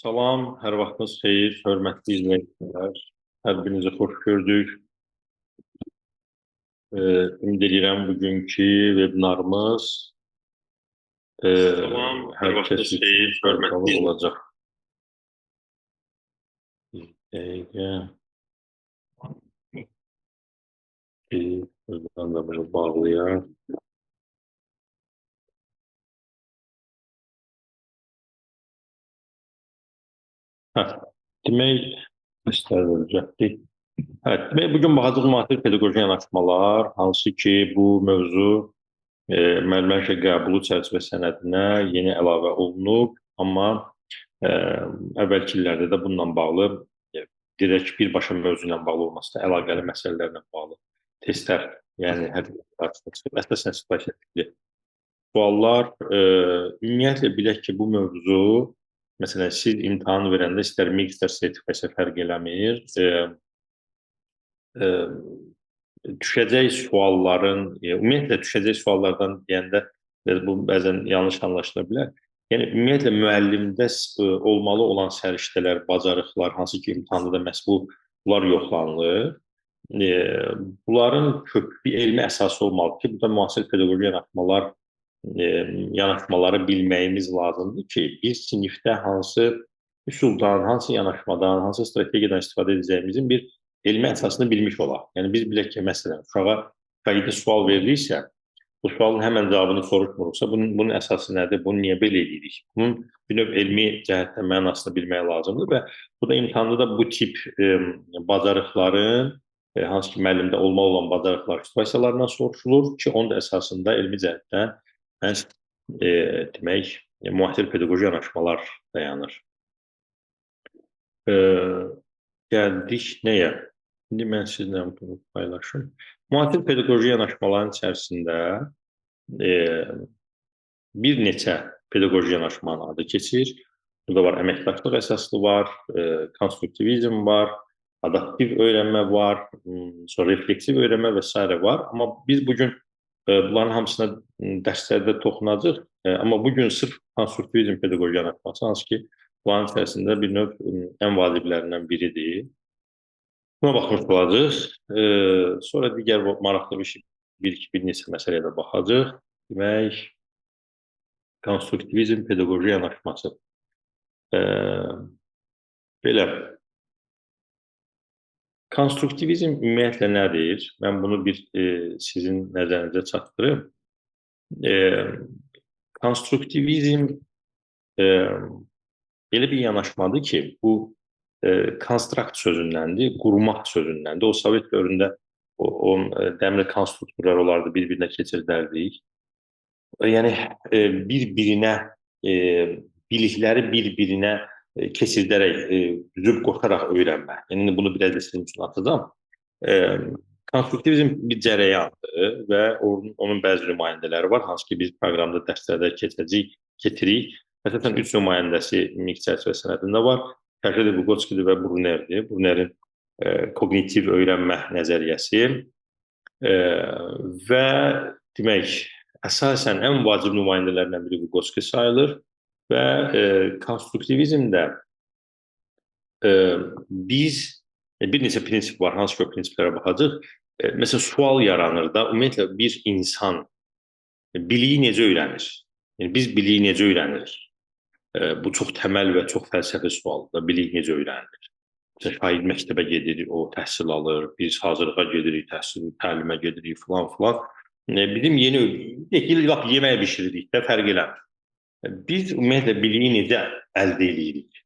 Salam, hər vaxtınız xeyir, hörmətli izləyicilər. Hər birinizi xoş gördük. Ümid edirəm bugünkü webinarımız hər kəs üçün faydalı olacaq. Bir dəqiqə. Buradan da bunu bağlayaq. Demək, göstəriləcəkdir. Demək, bugün baxacağıq müasir pedaqoji yanaşmalar, hansı ki, bu mövzu müəllimlər işə qəbulu çərçivə sənədinə yeni əlavə olunub, amma əvvəlki illərdə də bununla bağlı direkt birbaşa mövzu ilə bağlı olması da əlaqəli məsələlərlə bağlı testlər, yəni hədəflər qarşısına çıxıb, əsasən sifariş etdikləri suallar. Ümumiyyətlə bilək ki, bu mövzu, məsələn, siz imtahan verəndə istər MIQ, istər sertifikasiya fərq eləmir. Düşəcək sualların, ümumiyyətlə düşəcək suallardan deyəndə bu bəzən yanlış anlaşıla bilər. Yəni, ümumiyyətlə müəllimdə olmalı olan səriştələr, bacarıqlar, hansı ki, imtahanda da məhz bunlar yoxlanılır. Bunların köklü elmi əsası olmalıdır ki, bu da müasir pedaqoji yanaşmaları bilməyimiz lazımdır ki, bir sinifdə hansı üsuldan, hansı yanaşmadan, hansı strategiyadan istifadə edəcəyimizin bir elmi əsasını bilmiş olaq. Yəni, biz bilək ki, məsələn, uşağa sual verilirsə, bu sualın həmən cavabını soruşmuruqsa, bunun əsası nədir, bunu niyə belə edirik? Bunun bir növ elmi cəhətdən mənasını bilmək lazımdır və bu da imtahanda da bu tip bacarıqların, hansı ki, müəllimdə olmalı olan bacarıqlar situasiyalarından soruşulur ki, onun da əsasında elmi cəhətdən demək, müasir pedaqoji yanaşmalar dayanır. Gəldik nəyə? İndi mən sizlə bunu paylaşım. Müasir pedaqoji yanaşmaların içərisində bir neçə pedaqoji yanaşmanın adı keçir. Burada var, əməkdaşlıq əsaslı var, konstruktivizm var, adaptiv öyrənmə var, sonra refleksiv öyrənmə və s. var. Amma biz bugün bunların hamısına dərslərdə toxunacaq. Amma bugün sırf konstruktivizm pedaqoji yanaşması, hansı ki, bunların içərisində bir növ ən vaciblərindən biridir. Buna baxmış olacaq. Sonra digər maraqlı bir neçə məsələyə də baxacaq. Demək, konstruktivizm pedaqoji yanaşması. Belə, konstruktivizm ümumiyyətlə nədir? Mən bunu sizin nəzərinizə çatdırım. Konstruktivizm belə bir yanaşmadır ki, bu konstrakt sözündəndir, qurmaq sözündəndir. O, Sovet dövründə dəmir konstruktorlar olardı, bir-birinə keçirdərdik. Yəni, bilikləri bir-birinə keçirdərək, düzüb qoşaraq öyrənmə. Yəni, bunu biraz da sizin üçün atacağım. Konstruktivizm bir cərəyandır və onun bəzi nümayəndələri var, hansı ki, biz proqramda dərslərdə keçirik. Məsələn, 3 nümayəndəsi MIQ çərçivə sənədində var. Şərqədə Vyqotskidir və Brunerdir. Brunerin kognitiv öyrənmə nəzəriyyəsi və demək, əsasən ən vacib nümayəndələrindən biri Vyqotski sayılır və konstruktivizmdə biz bir neçə prinsip var, hansı ki, o prinsiplərə baxacaq. Məsələn, sual yaranır da, ümumiyyətlə bir insan biliyi necə öyrənir? Yəni, biz biliyi necə öyrənirik? Bu çox təməl və çox fəlsəfi sualdır. Bilik necə öyrənilir? Şahid məktəbə gedirik, o təhsil alır, biz hazırlığa gedirik, təlimə gedirik, filan. Bizim yeni yemək bişiririk də, fərq eləmir. Biz ümumiyyətlə biliyi necə əldə edirik?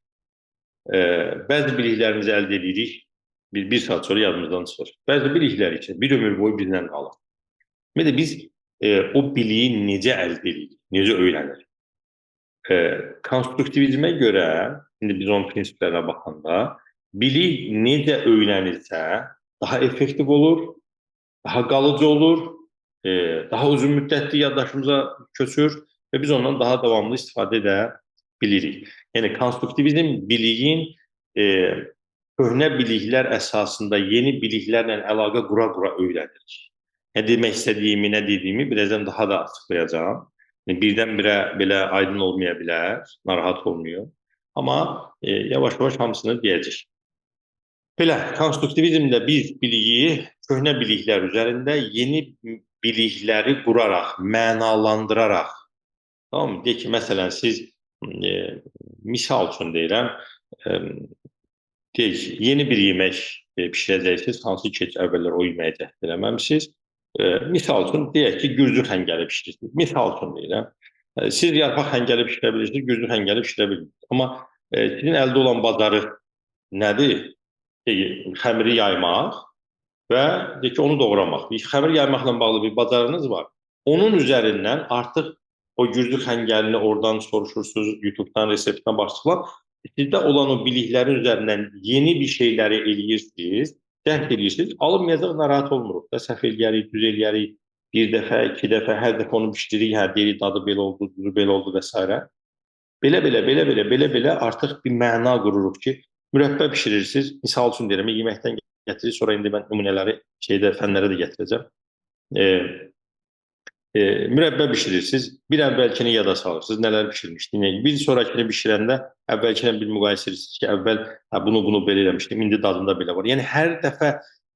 Bəzi biliklərimizi əldə edirik, bir saat sonra yadımızdan çıxır. Bəzi biliklər üçün bir ömür boyu bizdən qalır. Ümumiyyətlə, biz o biliyi necə əldə edirik, necə öyrənirik? Konstruktivizmə görə, indi biz onun prinsiplərinə baxanda, bilik necə öyrənirsə, daha effektiv olur, daha qalıcı olur, daha uzun müddətli yaddaşımıza köçür və biz ondan daha davamlı istifadə edə bilirik. Yəni, konstruktivizm biliyin köhnə biliklər əsasında yeni biliklərlə əlaqə qura-qura öyrənirik. Nə demək istədiyimi, nə dediyimi birazdan daha da açıqlayacağam. Birdən-birə belə aydın olmaya bilər, narahat olmuyor. Amma yavaş-yavaş hamısını deyəcək. Belə, konstruktivizmdə biz biliyi köhnə biliklər üzərində yeni bilikləri quraraq, mənalandıraraq, tamam mı? Deyək ki, məsələn, siz e, misal üçün deyirəm, e, deyək ki, yeni bir yemək bişirəcəksiniz, hansı ki, əvvəllər o yeməyi cəhd eləməmisiniz. Misal üçün, deyək ki, gürcü xəngəli bişirirsiniz. Misal üçün deyirəm. Siz yarpaq xəngəli bişirə bilirsiniz, gürcü xəngəli bişirə bilirsiniz. Amma sizin əldə olan bacarıq nədir? Xəmiri yaymaq və deyək ki, onu doğramaq. Xəmir yaymaqla bağlı bir bacarığınız var. Onun üzərindən artıq o gürcü xəngəlini oradan soruşursunuz, YouTube-dan reseptinə başlayırlar. Sizdə olan o biliklərin üzərindən yeni bir şeyləri eləyirsiniz, dərk eləyirsiniz, alınmayacaq, narahat olmuruq da, səhv eləyərik, düz eləyərik, bir dəfə, iki dəfə, hər dəfə onu bişiririk, hə, deyirik, dadı belə oldu, duzu belə oldu və s. Belə artıq bir məna qururuq ki, mürəbbə bişirirsiniz. Misal üçün deyirəm, yeməkdən gətirirsiniz, sonra indi mən nümunələri fənlərə də gətirəcəm. Mürəbbə bişirirsiniz, bir əvvəlkini yada salırsınız, nələr bişirmişdiniz. Bir sonrakini bişirəndə əvvəlkinə bir müqayisə edirsiniz ki, əvvəl bunu belə eləmişdim, indi dadında belə var. Yəni hər dəfə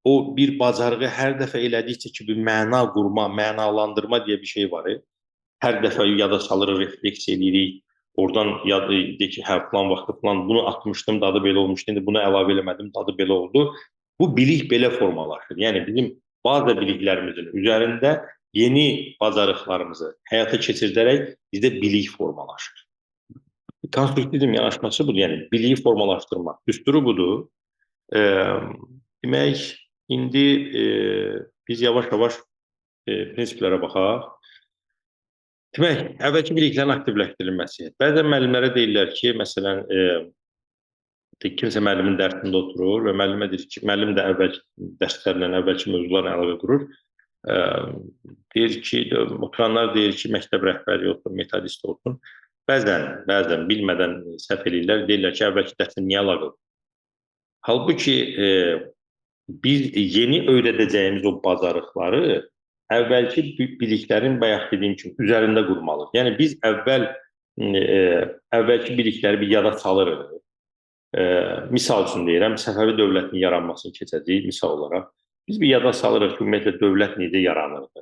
o bir bacarığı hər dəfə elədikcə ki, bir məna qurma, mənalandırma deyə bir şey var. Hər dəfə yada salırıq, refleks edirik. Oradan deyək ki, hə, plan vaxtı plan bunu atmışdım, dadı belə olmuşdu, indi bunu əlavə eləmədim, dadı belə oldu. Bu bilik belə formalaşır. Yəni bizim bazı biliklərimizin üzərində yeni bacarıqlarımızı həyata keçirdərək bizdə bilik formalaşır. Konstruktivizm yanaşması budur, yəni biliyi formalaşdırmaq. Düsturu budur. Demək, indi biz yavaş-yavaş prinsiplərə baxaq. Demək, əvvəlki biliklərin aktivləşdirilməsi. Bəzən müəllimlərə deyirlər ki, məsələn, kimsə müəllimin dərsində oturur və müəllimə deyir ki, müəllim də əvvəlki dərslərlə, əvvəlki mövzularla əlaqə qurur. Deyir ki, oturanlar deyir ki, məktəb rəhbəri olsun, metodist olsun. Bəzən bilmədən səhv eləyirlər, deyirlər ki, əvvəlki dərslə niyə əlaqə qurur? Halbuki biz yeni öyrədəcəyimiz o bacarıqları əvvəlki biliklərin bayaq dediyim kimi üzərində qurmalıyıq. Yəni biz əvvəlki bilikləri bir yada salırıq. Misal üçün deyirəm, Səfəvi dövlətinin yaranmasını keçəcəyik misal olaraq. Biz bir yada salırıq ki, ümumiyyətlə dövlət necə yaranırdı.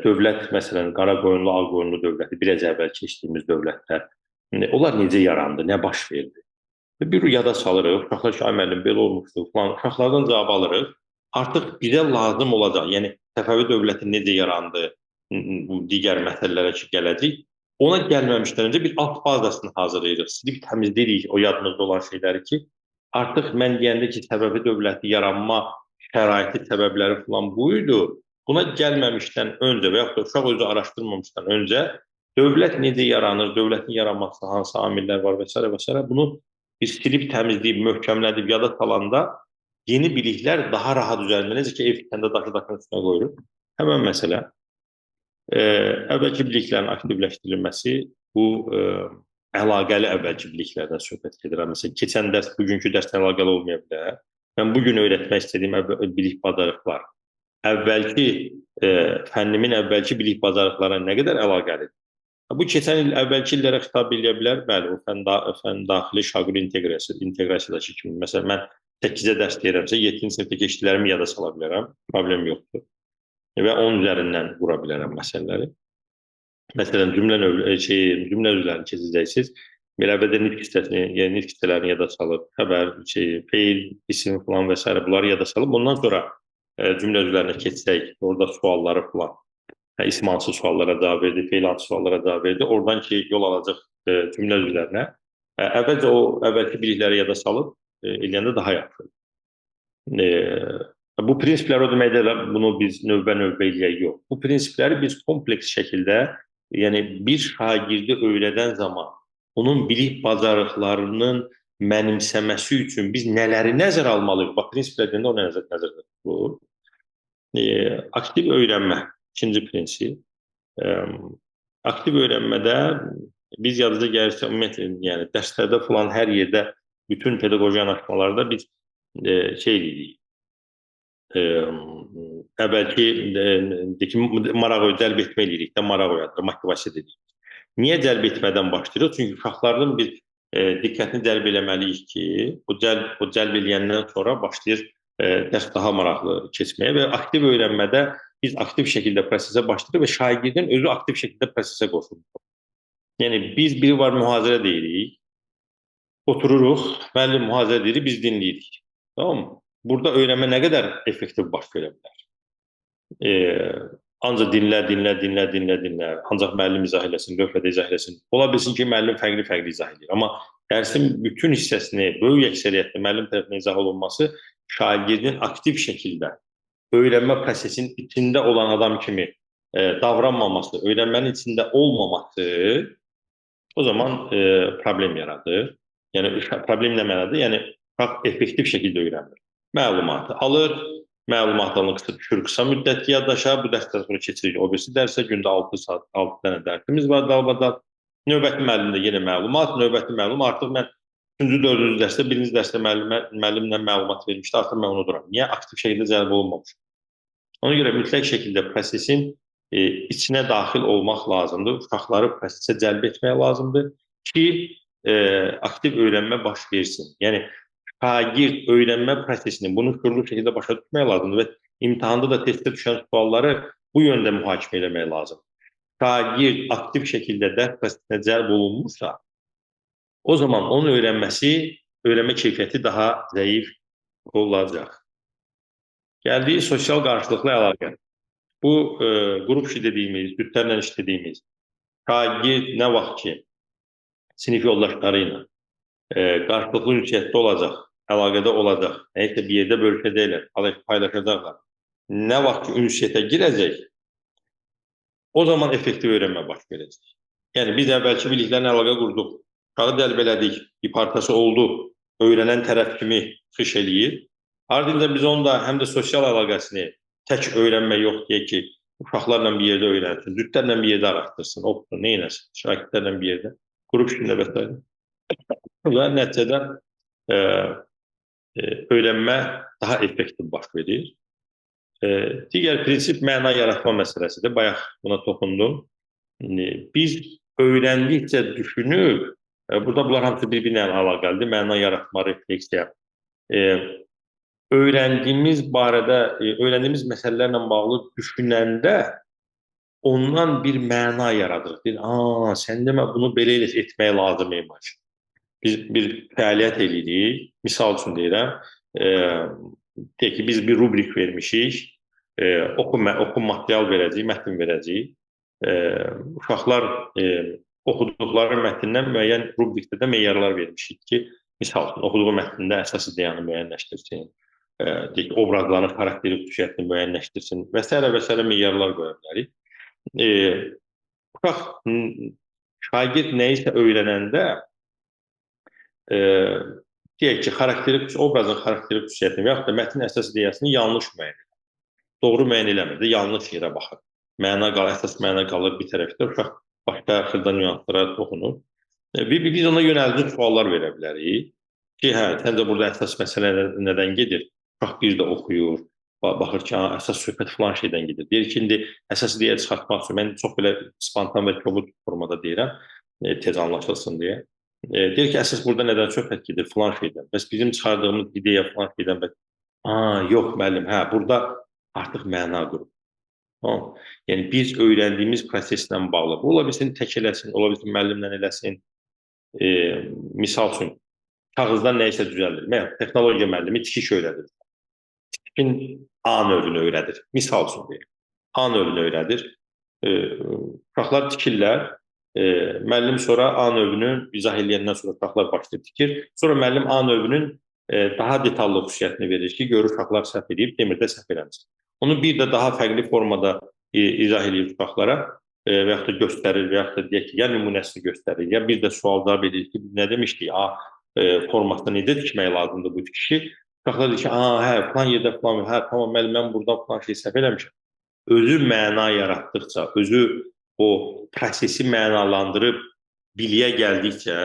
Dövlət, məsələn, Qaraqoyunlu, Ağqoyunlu dövləti, biraz əvvəl keçdiyimiz dövlətlər, onlar necə yarandı, nə baş verdi? Bir yada salırıq, uşaqlar ki, ay müəllim, belə olmuşdu, falan, uşaqlardan cavab alırıq. Artıq bizə lazım olacaq, yəni Səfəvi dövləti necə yarandı, digər məsələlərə ki, gələcək. Ona gəlməmişdən öncə bir alt bazasını hazırlayırıq, silib təmizləyirik o yadımızda olan şeyləri ki, artıq mən deyəndə ki, Səfəvi dövləti yaranma şəraiti, səbəbləri falan buydu. Buna gəlməmişdən öncə və yaxud da uşaq özü araşdırmamışdan öncə dövlət necə yaranır, dövlətin yaranmasında hansı amillər var və s. Bunu biz silib, təmizləyib, möhkəmlədib, yada salanda yeni biliklər daha rahat üzərində, necə ki, ev tikəndə daşı-daşın üstünə qoyuruq. Həmən məsələ, əvvəlki biliklərin aktivləşdirilməsi, bu əlaqəli əvvəlki biliklərdən söhbət gedir. Məsələn, keçən dərs, bugünkü dərslə əlaqəli olmaya bilər. Mən bugün öyrətmək istədiyim bilik bacarıqlar, əvvəlki fənnimin əvvəlki bilik bacarıqlarına nə qədər əlaqəlidir? Bu, keçən il, əvvəlki illərə xitab edə bilər. Bəli, o fən daxili şagird inteqrasiyadakı kimi. Məsələn, mən 8-ə dərs deyirəmsə, 7-ci sinifdə keçdiklərimi yada sala bilərəm, problem yoxdur. Və onun üzərindən qura bilərəm məsələləri. Məsələn, cümlə üzrlərini keçəcəksiniz. Bir əvvəldə nitq hissələrini yada salıb, xəbər, feil, isim falan və s. bunları yada salıb. Ondan sonra cümlə üzrlərinə keçsək, orada sualları falan, isim hansı suallara cavab verdi, feil hansı suallara cavab verdi. Oradan ki, yol alacaq cümlə üzrlərinə. Əvvəlcə o əvvəlki bilikləri yada salıb, eləyəndə daha yaxşı. Bu prinsiplər o demək deyil, bunu biz növbə-növbə eləyək, yox. Bu prinsipləri biz kompleks şəkildə, yəni bir şagirdi öyrədən zaman onun bilik bacarıqlarının mənimsəməsi üçün biz nələri nəzərə almalıyıq? Bax, prinsiplər deyəndə o nəzərdə tutulur. Aktiv öyrənmə, ikinci prinsip. Aktiv öyrənmədə biz yadımıza gəlirsə, ümumiyyətlə, yəni dərslərdə falan hər yerdə, bütün pedaqoji yanaşmalarda biz eləyirik. Əvvəlki marağı cəlb etmə eləyirik də, maraq oyadır, motivasiya dedik. Niyə cəlb etmədən başlayırıq? Çünki uşaqların bir diqqətini cəlb eləməliyik ki, bu cəlb eləyəndən sonra başlayır dərs daha maraqlı keçməyə və aktiv öyrənmədə biz aktiv şəkildə prosesə başlayırıq və şagirdin özü aktiv şəkildə prosesə qoşulur. Yəni biz biri var mühazirə deyirik, otururuq, müəllim mühazirə deyir, biz dinləyirik. Tamam mı? Burada öyrənmə nə qədər effektiv baş verə bilər? Ancaq dinlə. Ancaq müəllim izah eləsin, lövhədə izah eləsin. Ola bilsin ki, müəllim fərqli izah edir. Amma dərsin bütün hissəsini, böyük əksəriyyətli müəllim tərəfindən izah olunması şagirdin aktiv şəkildə öyrənmə prosesinin içində olan adam kimi davranmaması, öyrənmənin içində olmaması o zaman problem yaradır. Yəni problem nə mənada? Yəni effektiv şəkildə öyrənmir. Məlumatı alır, məlumatlarını düşür qısa müddətli yaddaşa, bu dərsdən sonra keçirik o birisi dərsə, gündə 6 saat, 6 dənə dərsimiz var dalbadal. Növbəti müəllimdə yenə məlumat, növbəti məlum. Artıq mən 3-cü, 4-cü dərsdə, 1-ci dərsdə müəllimlə məlumat vermişdi, artıq mən unuduram. Niyə? Aktiv şəkildə cəlb olunmamış. Ona görə mütləq şəkildə prosesin içinə daxil olmaq lazımdır, uşaqları prosesə cəlb etmək lazımdır ki, aktiv öyrənmə baş versin. Yəni, şagird öyrənmə prosesini bunu şuurlu şəkildə başa düşmək lazımdır və imtahanda da testdə düşən sualları bu yöndə mühakimə eləmək lazımdır. Şagird aktiv şəkildə dərs prosesinə cəlb olunmuşsa, o zaman onun öyrənmə keyfiyyəti daha zəif olacaq. Gəldiyi sosial qarşılıqlı əlaqə. Bu, qrup işi dediyimiz, cütlərlə işlədiyimiz, şagird nə vaxt ki, sinif yoldaşları ilə qarşılıqlı ünsiyyətdə olacaq, əlaqədə olacaq, nəyisə bir yerdə bölüşəcəklər, paylaşacaqlar. Nə vaxt ki, ünsiyyətə girəcək, o zaman effektiv öyrənmə baş verəcək. Yəni, biz əvvəlki biliklərlə əlaqə qurduq, uşağı cəlb elədik, bir partası oldu, öyrənən tərəf kimi xış eləyir. Ardınca biz onun da həm də sosial əlaqəsini tək öyrənmə yox deyək ki, uşaqlarla bir yerdə öyrənsin, cütlərlə bir yerdə araşdırsın, oxusun, neynəsin, şagirdlərlə bir yerdə, qrup işində və s. Və nəticədə öyrənmə daha effektiv baş verir. Digər prinsip məna yaratma məsələsidir. Bayaq buna toxundum. Biz öyrəndikcə düşünür, burada bunlar hamısı bir-birinə əlaqəlidir. Məna yaratma, refleksiya. Öyrəndiyimiz məsələlərlə bağlı düşünəndə ondan bir məna yaradırıq. Sən demə, bunu belə etmək lazım imiş. Biz bir fəaliyyət edirik, misal üçün deyirəm, deyək ki, biz bir rubrik vermişik, oxu material verəcəyik, mətn verəcəyik. Uşaqlar oxuduqları mətndən müəyyən rubrikdə də meyarlar vermişik ki, misal üçün, oxuduğu mətndə əsas ideyanı müəyyənləşdirsin, deyək ki, obrazların xarakterik xüsusiyyətini müəyyənləşdirsin və s. meyarlar qoya bilərik. Şagird nəyisə öyrənəndə deyək ki, obrazın xarakterik xüsusiyyətini və yaxud da mətnin əsas ideyasını yanlış müəyyən edir. Doğru müəyyən eləmir, yanlış yerə baxır. Əsas məna qalır bir tərəfdə, uşaq başqa xırda nüanslara toxunur. Biz ona yönəldirici suallar verə bilərik ki, səncə burada əsas məsələ nədən gedir? Uşaq bir də oxuyur, baxır ki, əsas söhbət filan şeydən gedir. Deyir ki, indi əsas ideya çıxartmaq üçün, mən çox belə spontan və kobud formada deyirəm, tez anlaşılsın deyə. Deyir ki, əsas burada nədən söhbət gedir, filan şeydən. Bəs bizim çıxardığımız ideya filan şeydən, yox müəllim, burada artıq məna qurur. Yəni, biz öyrəndiyimiz proseslə bağlı. Bu, ola bilsin tək eləsin, ola bilsin müəllimlə eləsin. Misal üçün, kağızdan nəyisə düzəldir. Texnologiya müəllimi tikiş öyrədir. Tikin A növünü öyrədir. Misal üçün deyir. A növünü öyrədir. Uşaqlar tikirlər. Müəllim sonra A növünü izah eləyəndən sonra uşaqlar başlayır tikir. Sonra müəllim A növünün daha detallı xüsusiyyətini verir ki, görür uşaqlar səhv edib, demirdə səhv eləmişsin. Onu bir də daha fərqli formada izah edir uşaqlara və yaxud da göstərir və yaxud da deyək ki, ya nümunəsini göstərir, ya bir də sualda bilir ki, nə demişdik, formatda necə tikmək lazımdır bu tikişi. Uşaqlar deyir ki, filan yerdə filan, tamam, mən buradan filan şey səhv eləmişəm. Özü məna yaratdıqca, özü o prosesi mənalandırıb biliyə gəldikcə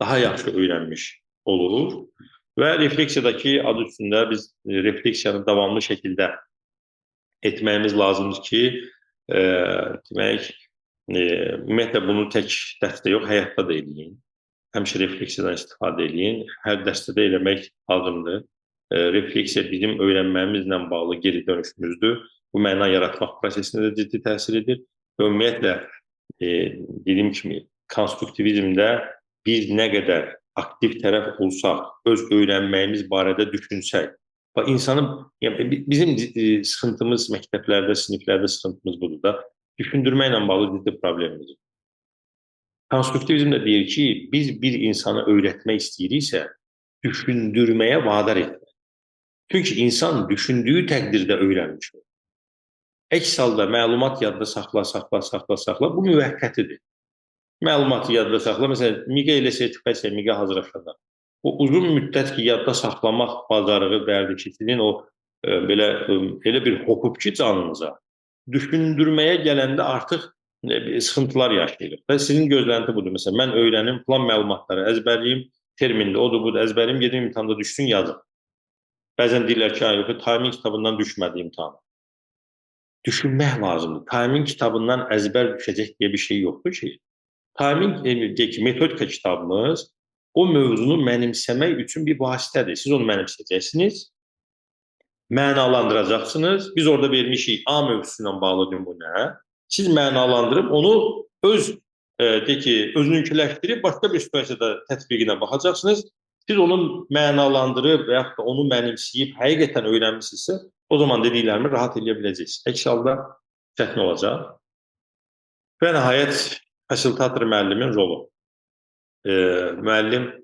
daha yaxşı öyrənmiş olur. Və refleksiyadakı adı üstündə biz refleksiyanı davamlı şəkildə etməyimiz lazımdır ki, demək, ümumiyyətlə bunu tək dərsdə yox, həyatda da eləyin. həmişə refleksiyadan istifadə edin. Hər dərsdə eləmək lazımdır. Refleksiya bizim öyrənməyimizlə bağlı geri dönüşümüzdür. Bu məna yaratmaq prosesinə də ciddi təsir edir. Və ümumiyyətlə, dediyim kimi, konstruktivizmdə biz nə qədər aktiv tərəf olsaq, öz öyrənməyimiz barədə düşünsək, insanın, yəni bizim sıxıntımız məktəblərdə, siniflərdə sıxıntımız budur da, düşündürməklə bağlı ciddi problemimiz. Konstruktivizm də deyir ki, biz bir insanı öyrətmək istəyiriksə, düşündürməyə vadar etmək. Çünki insan düşündüyü təqdirdə öyrənmiş olur. Əks halda məlumat yadda saxla, bu müvəqqətidir. Məlumatı yadda saxla, məsələn, MİQA ilə sertifikasiya, MİQA hazırlaşanda, o uzun müddət ki, yadda saxlamaq bacarığı verdi ki, sizin o elə bir hopub ki canınıza, düşündürməyə gələndə artıq sıxıntılar yaşayırıq. Və sizin gözlənti budur. Məsələn, mən öyrənim, plan məlumatları əzbərliyim, termində, odur, budur, əzbərliyim, gedim imtihanda düşsün, yazım. Bəzən deyirlər ki, yox, timing kitabından düşmədi imtihana. Düşünmək lazımdır. Timing kitabından əzbər düşəcək deyə bir şey yoxdur ki. Timing, metodika kitabımız o mövzunu mənimsəmək üçün bir vasitədir. Siz onu mənimsəyəcəksiniz, mənalandıracaqsınız. Biz orada vermişik A mövzusu ilə bağlı nümunə. Siz mənalandırıb onu özününkiləşdirib başqa bir situasiyada tətbiqinə baxacaqsınız. Siz onu mənalandırıb və yaxud da onu mənimsəyib həqiqətən öyrənmişsinizsə, o zaman dediklərimi rahat eləyə biləcəksiniz. Əks halda çətin olacaq. Və nəhayət, fasilitator müəllimin rolu. Müəllim,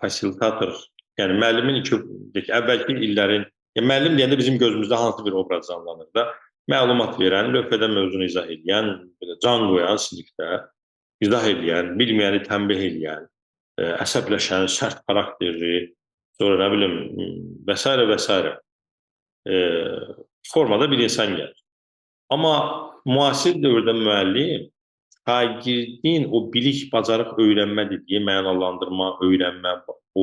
fasilitator, yəni müəllimin əvvəlki illərin, müəllim deyəndə bizim gözümüzdə hansı bir obraz canlanır da, məlumat verən, lövhədə mövzunu izah edən, can qoyan sinifdə, izah edən, bilməyəni tənbih edən, əsəbləşən, sərt xarakterli, sonra nə bilim, və s. formada bir insan gəlir. Amma müasir dövrdə müəllim şagirdin o bilik, bacarıq öyrənmə dediyi, mənalandırma, öyrənmə, o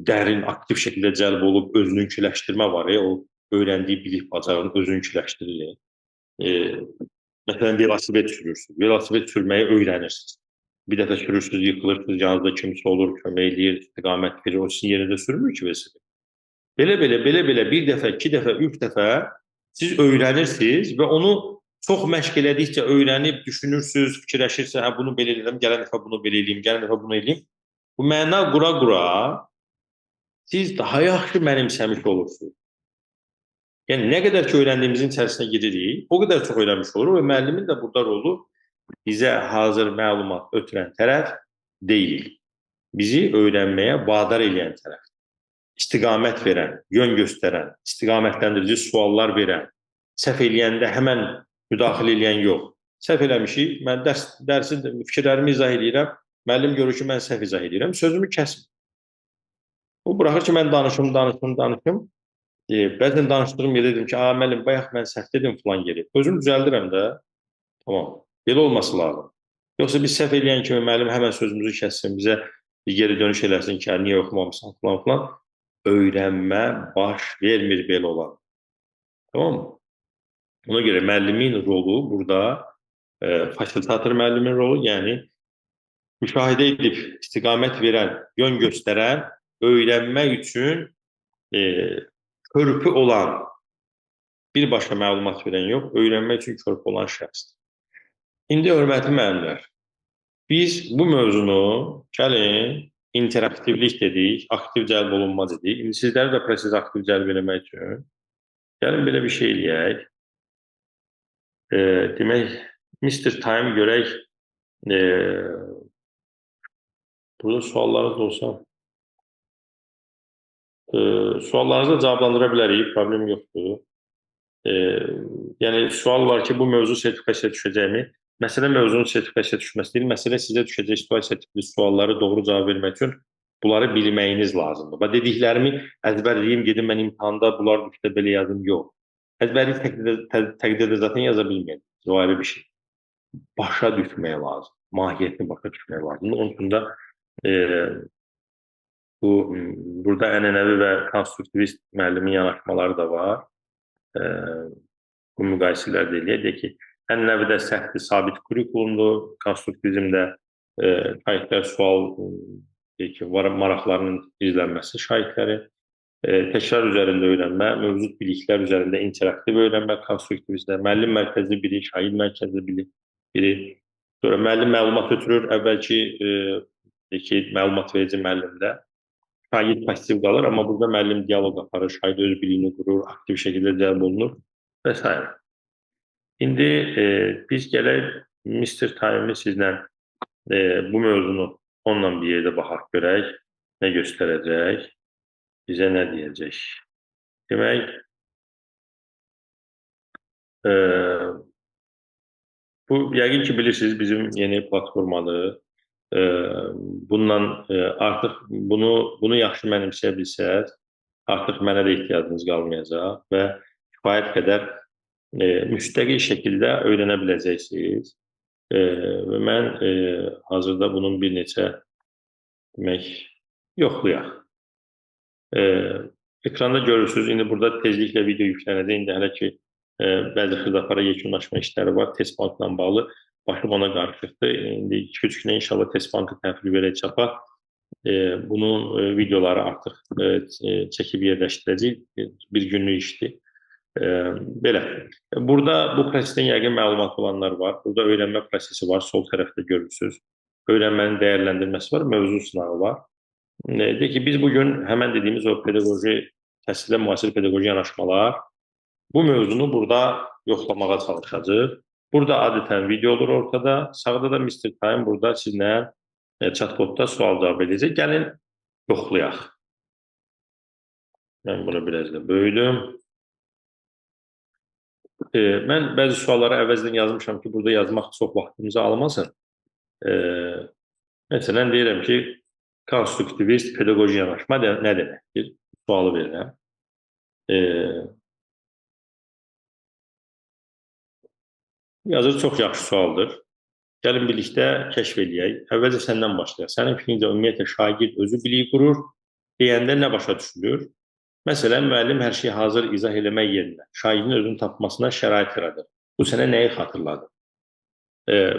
dərin, aktiv şəkildə cəlb olub özününkiləşdirmə var, o öyrəndiyi bilik, bacarığını özününkiləşdirir. Məsələn, velosiped sürürsünüz, velosiped sürməyi öyrənirsiniz. Bir dəfə sürürsünüz, yıxılırsınız, yanınızda kimsə olur, kömək eləyir, istiqamət verir, o sizin yerində sürmür ki, velosiped. Belə, bir dəfə, 2 dəfə, 3 dəfə siz öyrənirsiniz və onu çox məşq elədikcə öyrənib, düşünürsünüz, fikirləşirsiniz, bunu belə eləyəm, gələn dəfə bunu belə eləyim, gələn dəfə bunu eləyim. Bu məna qura-qura siz daha yaxşı mənimsəmiş olursunuz. Yəni, nə qədər ki, öyrəndiyimizin içərisinə giririk, o qədər çox öyrənmiş olur və müəllimin də burada rolu bizə hazır məlumat ötürən tərəf deyil. Bizi öyrənməyə vadar edən tərəf. İstiqamət verən, yön göstərən, istiqamətləndirici suallar verən, səhv eləyəndə həmən müdaxilə eləyən yox. Səhv eləmişik, mən dərsin fikirlərimi izah edirəm, müəllim görür ki, mən səhv izah edirəm, sözümü kəsmir. O, buraxır ki, mən danışım. Bəzən danışdığım yerdə dedim ki, müəllim, bayaq mən səhv dedim filan yeri. Özüm düzəldirəm də, tamam, belə olması lazım. Yoxsa biz səhv eləyən kimi müəllim həmən sözümüzü kəssin, bizə geri dönüş eləsin ki, niyə oxumamısan filan. Öyrənmə baş vermir belə olan. Tamam mı? Ona görə müəllimin rolu burada, fasilitator müəllimin rolu, yəni müşahidə edib istiqamət verən, yön göstərən, öyrənmək üçün körpü olan, bir başqa məlumat verən yox, öyrənmək üçün körpü olan şəxsdir. İndi, hörmətli müəllimlər, biz bu mövzunu, gəlin, interaktivlik dedik, aktiv cəlb olunma dedik. İndi sizləri də proses aktiv cəlb eləmək üçün, gəlin, belə bir şey eləyək. Demək, Mr. Time görək, burada suallarınız olsa, suallarınızı cavablandıra bilərik, problem yoxdur. Yəni, sual var ki, bu mövzu sertifikasiya düşəcəkmi? Məsələ mövzunun sertifikasiya düşməsi deyil, məsələ sizə düşəcək situasiya tipli sualları doğru cavab vermək üçün bunları bilməyiniz lazımdır. Dediklərimi əzbərləyim, gedim mən imtihanda bunlar düşdə belə yazım, yox. Əzbərlik təqdirdə zaten yaza bilməyəcək, o ayrı bir şey. Başa düşmək lazım, mahiyyətini başa düşmək lazım. Onun üçün də burada ənənəvi və konstruktivist müəllimin yanaşmaları da var. Bu müqayisələr deyilək ki, ənənəvidə səhvli sabit kurikulumdur, konstruktivizmdə Şahidlər sual maraqlarının izlənməsi şahidləri, təkrar üzərində öyrənmə, mövcud biliklər üzərində interaktiv öyrənmə, konstruktiv izlə, müəllim mərkəzli biri, şahid mərkəzli biri, sonra müəllim məlumat ötürür, əvvəlki məlumat verici müəllimdə şahid passiv qalır, amma burada müəllim dialoq aparır, şahid öz biliyini qurur, aktiv şəkildə cəlb olunur və s. İndi biz gələk Mr. Time-i sizlə bu mövzunu onunla bir yerdə baxaq görək, nə göstərəcək, bizə nə deyəcək. Demək, bu yəqin ki bilirsiniz bizim yeni platformadır. Bundan artıq bunu yaxşı mənimsəyə bilsəz, artıq mənə də ehtiyacınız qalmayacaq və kifayət qədər müstəqil şəkildə öyrənə biləcəksiniz. Və mən hazırda bunun bir neçə demək yoxlayaq. Ekranda görürsünüz, indi burada tezliklə video yüklənəcək. İndi hələ ki bəzi xırdapara yekunlaşma işləri var, test bankla bağlı. Başım ona qarışıqdır. İndi 2-3 günə inşallah test bankı təhvil verək çapa. Bunun videoları artıq çəkib yerləşdirəcək. Bir günlük işdir. Belə. Burada bu prosesdən yəqin məlumat olanlar var. Burada öyrənmə prosesi var. Sol tərəfdə görürsünüz. Öyrənmənin dəyərləndirməsi var. Mövzu sınağı var. Deyək ki, biz bugün həmən dediyimiz o pedaqoji, təhsildə müasir pedaqoji yanaşmalar, bu mövzunu burada yoxlamağa çalışacaq. Burada adətən video olur ortada. Sağda da Mr. Time burada sizlə chatbotda sual cavab edəcək. Gəlin, yoxlayaq. Mən bunu biraz da böyüdüm. Mən bəzi sualları əvvəzdən yazmışam ki, burada yazmaq çox vaxtımızı almasın. Məsələn, deyirəm ki, konstruktivist pedaqoji yanaşma nə deməkdir? Sualı verirəm. Yazır, çox yaxşı sualdır. Gəlin birlikdə kəşf eləyək. Əvvəlcə səndən başlayaq. Sənin fikrincə ümumiyyətlə şagird özü biliyi qurur, deyəndə nə başa düşülür? Məsələn, müəllim hər şeyi hazır izah eləmək yerinə şagirdin özünü tapmasına şərait yaradır. Bu sənə nəyi xatırladır?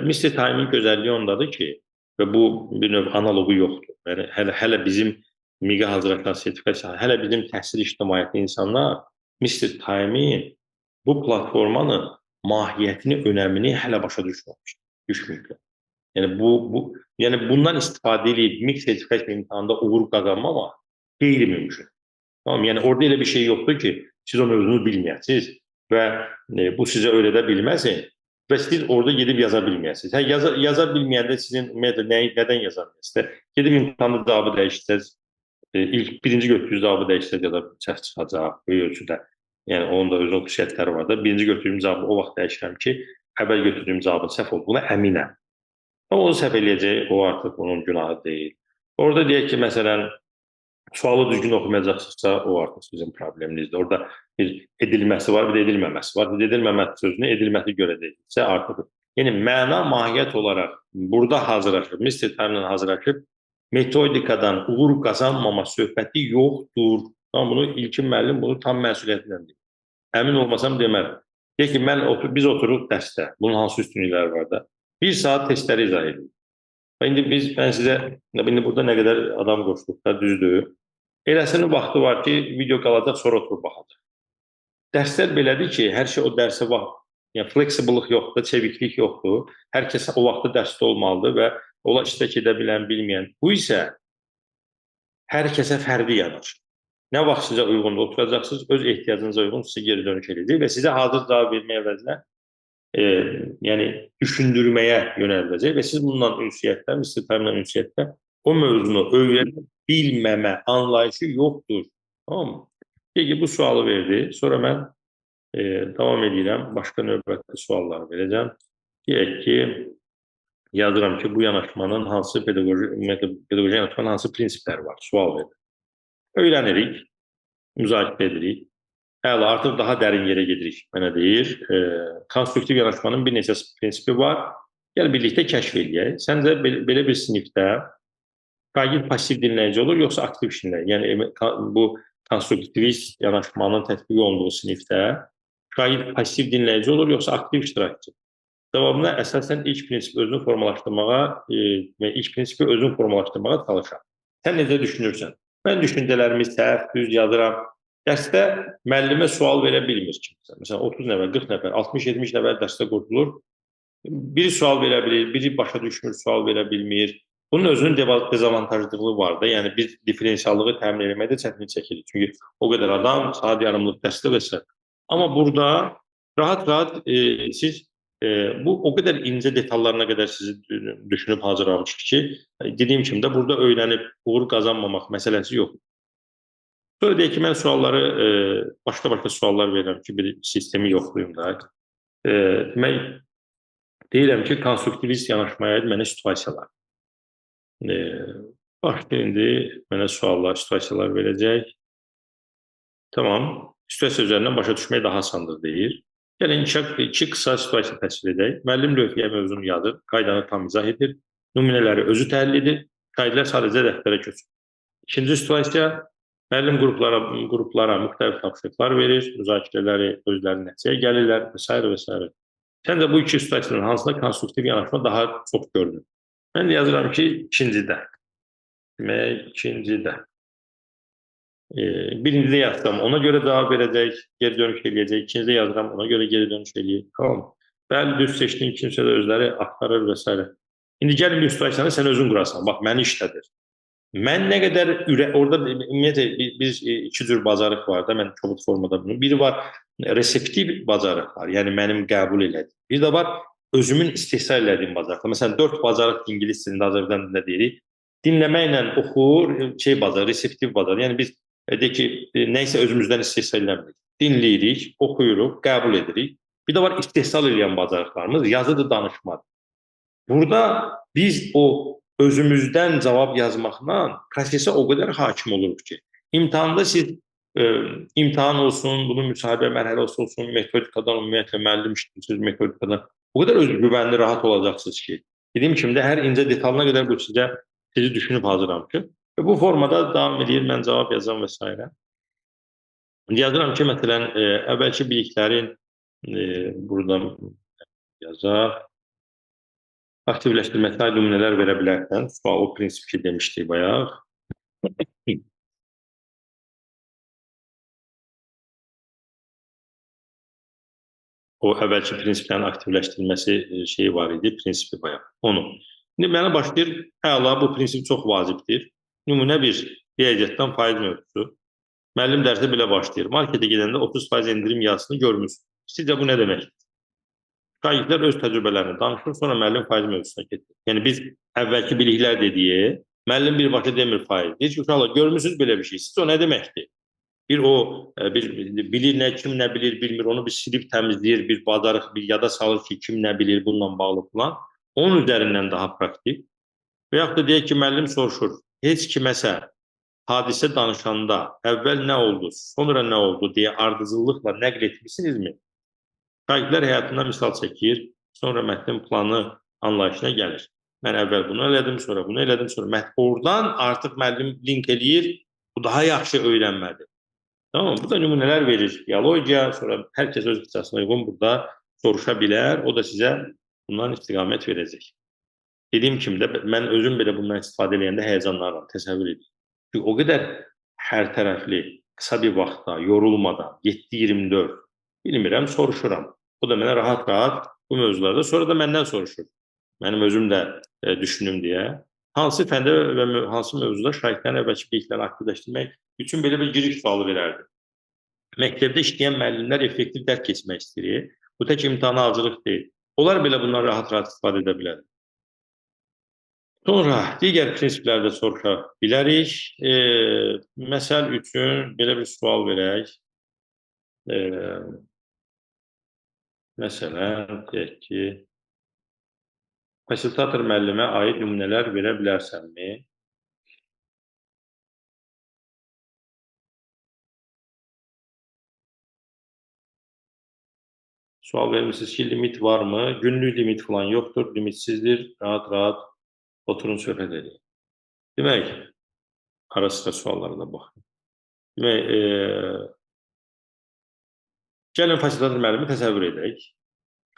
Mr. Time-in gözəlliyi ondadır ki, və bu bir növ analogu yoxdur. Yəni, hələ bizim MİQ-ə hazırlanan sertifikasiya, hələ bizim təhsil ictimaiyyətli insanlar Mr. Time-in bu platformanın mahiyyətini, önəmini hələ başa düşməyiblər. Yəni, bundan istifadə edib MİQ sertifikasiya imtahanında uğur qazanmamaq qeyri-mümkün. Tamam, yəni orada elə bir şey yoxdur ki, siz o mövzunu bilməyəsiniz və bu sizə öyrədə bilməsin və siz orada gedib yaza bilməyəsiniz. Yaza bilməyəndə sizin nədən yaza bilməsiniz? Gedib imtihanda cavabı dəyişsəz, ilk birinci götürdüyünüz cavabı dəyişsəz ya da səhv çıxacaq, böyük ölçüdə. Yəni, onun da öz xüsusiyyətləri var da. Birinci götürdüyüm cavabı o vaxt dəyişirəm ki, əvvəl götürdüyüm cavabın səhv olduğuna əminəm. Amma onu səhv eləyəcək, o artıq onun günahı deyil. Orada deyək ki, məsələn, sualı düzgün oxumayacaqsınızsa, o artıq sizin probleminizdir. Orada bir edilməsi var, bir də edilməməsi var. Bir edilməməsi sözünü edilməsi görəcəksə artıq. Yəni, məna, mahiyyət olaraq burada hazırlaşıb, Mr. Time-la hazırlaşıb, metodikadan uğur qazanmama söhbəti yoxdur. Bunu ilkin müəllim bunu tam məsuliyyətlə deyir. Əmin olmasam demərəm. Deyək ki, biz oturuq dərsdə, bunun hansı üstünlükləri var da, 1 saat testləri izah edirik. Mən sizə, burada nə qədər adam qoşduqda düzdür. Eləsinin vaxtı var ki, video qalacaq, sonra oturub baxacaq. Dərslər belədir ki, hər şey o dərsə vaxt, yəni fleksibillik yoxdur, çeviklik yoxdur. Hər kəs o vaxtda dərsdə olmalıdır və ola iştək edə bilən, bilməyən. Bu isə hər kəsə fərdi yanaşır. Nə vaxt sizə uyğundur, oturacaqsınız, öz ehtiyacınıza uyğun sizə geri dönüş edəcək və sizə hazır cavab verməyə əvəzinə yəni düşündürməyə yönəldəcək və siz bundan ünsiyyətdə, Mr. Time-la ünsiyyətdə o mövzunu öyrənə bilməmə anlayışı yoxdur. Tamam mı? Deyək ki, bu sualı verdi. Sonra mən davam edirəm. Başqa növbətli suallar verəcəm. Deyək ki, yazıram ki, bu yanaşmanın hansı pedaqoji yanaşmanın hansı prinsipləri var? Sual verir. Öyrənirik, müzakirə edirik. Hələ artıq daha dərin yerə gedirik, mənə deyir. Konstruktiv yanaşmanın bir neçə prinsipi var. Gəl birlikdə kəşf eləyək. Səncə belə bir sinifdə şagird passiv dinləyici olur, yoxsa aktiv dinləyici? Yəni, bu konstruktivist yanaşmanın tətbiq olunduğu sinifdə şagird passiv dinləyici olur, yoxsa aktiv iştirakçı? Cavabına əsasən ilk prinsipi özünü formalaşdırmağa və ilk prinsipi özünü formalaşdırmağa çalışar. Sən necə düşünürsən? Mən düşüncələrimi səhv, düz yazıram. Dərsdə müəllimə sual verə bilmir kimsə. Məsələn, 30 nəfər, 40 nəfər, 60-70 nəfər dərsdə qurtulur. Biri sual verə bilir, biri başa düşmür, sual verə bilmir. Bunun özünün dezavantajlığı var da, yəni biz diferensiallığı təmin etməkdə çətinlik çəkirik. Çünki o qədər adam, saat yarımlıq dərsdə və s. Amma burada rahat-rahat siz bu o qədər incə detallarına qədər sizi düşünüb hazırlamışıq ki, dediyim kimi də burada öyrənib uğur qazanmamaq məsələsi yoxdur. Sonra deyək ki, mən sualları başqa-başqa suallar verirəm ki, bir sistemi yoxlayım da. Demək, deyirəm ki, konstruktivist yanaşmaya aid mənə situasiyalar. Başlayın, indi mənə suallar, situasiyalar verəcək. Tamam, situasiya üzərindən başa düşmək daha asandır deyir. Gəlin iki qısa situasiya təsvir edək. Müəllim lövhəyə mövzunu yazır, qaydanı tam izah edir, nümunələri özü təhlil edir, şagirdlər sadəcə dəftərə köçür. İkinci situasiya, müəllim qruplara müxtəlif tapşırıqlar verir, müzakirələri özləri nəticəyə gəlirlər və s. və s. Səncə bu iki situasiyanın hansında konstruktiv yanaşma daha çox görünür? Mən də yazıram ki, ikincidə. Demək, ikincidə. Birincidə yazsam, ona görə cavab verəcək, geri dönüş eləyəcək. İkincidə yazıram, ona görə geri dönüş eləyir. Tamam. Bəli, düz seçdiyim kimsə də özləri axtarır və s. İndi gəlin bir situasiyanı sən özün qurasan. Bax, məni işlədir. Mən nə qədər orada ümumiyyətlə biz iki cür bacarıq var da, mən kobud formada bunu. Biri var reseptiv bacarıq var, yəni mənim qəbul elədiyim. Bir də var özümün istehsal elədiyim bacarıqlar. Məsələn, 4 bacarıq ingilis dilində, Azərbaycan dilində deyirik. Dinləməklə oxur, bacarıq, reseptiv bacarıq. Yəni biz deyək ki, nə isə özümüzdən istehsal eləmirik. Dinləyirik, oxuyuruq, qəbul edirik. Bir də var istehsal edən bacarıqlarımız, yazıdır, danışmadır. Burada biz o özümüzdən cavab yazmaqla prosesə o qədər hakim oluruq ki, imtahanda siz imtahan olsun, bunun müsahibə mərhələsi olsun, metodikadan, ümumiyyətlə müəllim işləyirsiniz, metodikadan o qədər özgüvənli, rahat olacaqsınız ki, dediyim kimi də hər incə detalına qədər bu sizi düşünüb hazırlamışıq. Və bu formada davam edir, mən cavab yazam və s. Yazıram ki, məsələn, əvvəlki biliklərin buradan yazaq. Aktivləşdirməkdə nümunələr verə bilərsən. O prinsip ki, demişdik bayaq. O əvvəlki prinsiplərin aktivləşdirilməsi şeyi var idi, prinsipi bayaq. Onu. İndi mənə başlayır, əla, bu prinsip çox vacibdir. Nümunə 1, riyaziyyatdan faiz mövzusu. Müəllim dərsə belə başlayır. Marketə gedəndə 30% endirim yazısını görmüsünüz. Sizcə bu nə deməkdir? Şagirdlər öz təcrübələrini danışır, sonra müəllim faiz mövzusuna gedir. Yəni biz əvvəlki biliklər dediyi, müəllim birbaşa demir faiz. Deyir ki, uşaqlar, görmüsünüz belə bir şey. Siz o nə deməkdir? Bir bilir nə, kim nə bilir, bilmir, onu bir silib təmizləyir, bir bacarıq, bir yada salır ki, kim nə bilir, bununla bağlı falan. Onun üzərindən daha praktik. Və yaxud da deyək ki, müəllim soruşur, heç kiməsə hadisə danışanda əvvəl nə oldu, sonra nə oldu deyə ardıcıllıqla nəql etmişsinizmi? Şagirdlər həyatından misal çəkir, sonra mətnin planı anlayışına gəlir. Mən əvvəl bunu elədim, sonra bunu elədim, sonra oradan artıq müəllim link eləyir, bu daha yaxşı öyrənmədir. Tamam, bu da nümunələr verir, biologiya, sonra hər kəs öz ixtisasına uyğun burada soruşa bilər, o da sizə bundan istiqamət verəcək. Dediyim kimi də mən özüm belə bundan istifadə edəndə həyəcanlanıram, təsəvvür edin. Çünki o qədər hər tərəfli, qısa bir vaxtda, yorulmadan, 7-24, bilmirəm, soruşuram. O da mənə rahat-rahat bu mövzularda, sonra da məndən soruşur. Mənim özüm də düşünüm deyə. Hansı fəndə və hansı mövzuda şagirdlərin əvvəlki biliklərini aktivləşdirmək üçün belə bir giriş sualı verərdi. Məktəbdə işləyən müəllimlər effektiv dərk keçmək istəyir. Bu tək imtahana hazırlıq deyil. Onlar belə bundan rahat-rahat istifadə edə bilər. Sonra digər prinsiplərdə soruşa bilərik. Məsəl üçün belə bir sual verək. Məsələn, deyək ki, fasilitator müəllimə aid nümunələr verə bilərsənmi? Sual vermişsiniz ki, limit varmı? Günlük limit falan yoxdur, limitsizdir, rahat-rahat oturun söhbət edin. Demək, ara sıra suallara da baxın. Demək, gəlin fasilitator müəllimi təsəvvür edək.